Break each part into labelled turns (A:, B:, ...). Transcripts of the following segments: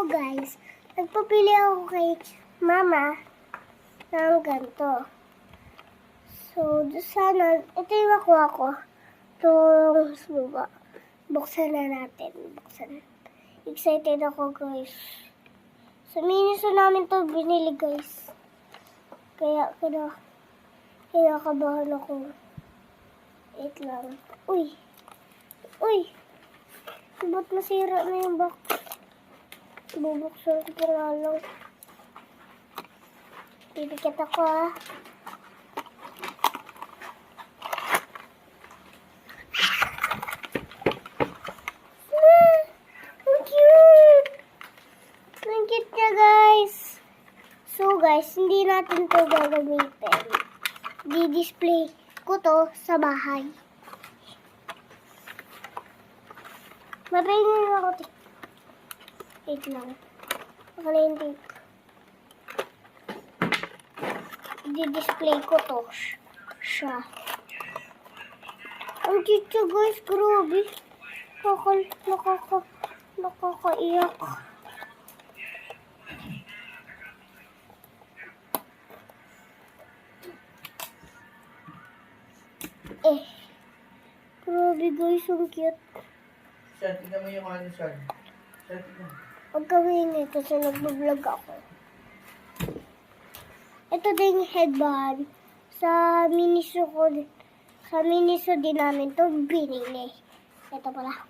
A: So guys, nagpapili ako kay mama ng ganito. So, sana, ito yung nakuha ko. Itong suba. Buksan na natin. Excited ako guys. Sa Miniso namin to binili guys. Kaya kinakabahan ako. Wait lang. Uy! Ba't nasira na yung box? Bubuksan ko pa lang. Pipikit ako Ang cute! Ang cute niya guys. So guys, hindi natin to gagamitin. Di-display ko to sa bahay. Mapingin ako. Wait lang. Makalintik. Di-display ko to siya. Ang cute siya guys. Grabe. Nakakaiyak. Grabe guys. Ang cute.
B: Sir, tignan mo yung ano, sir. Sir, tignan mo.
A: Huwag gawin kasi nag-vlog ako. Ito din yung headband. Sa Miniso din namin to binili. Ito pala.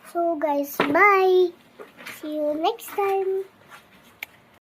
A: So guys, bye! See you next time!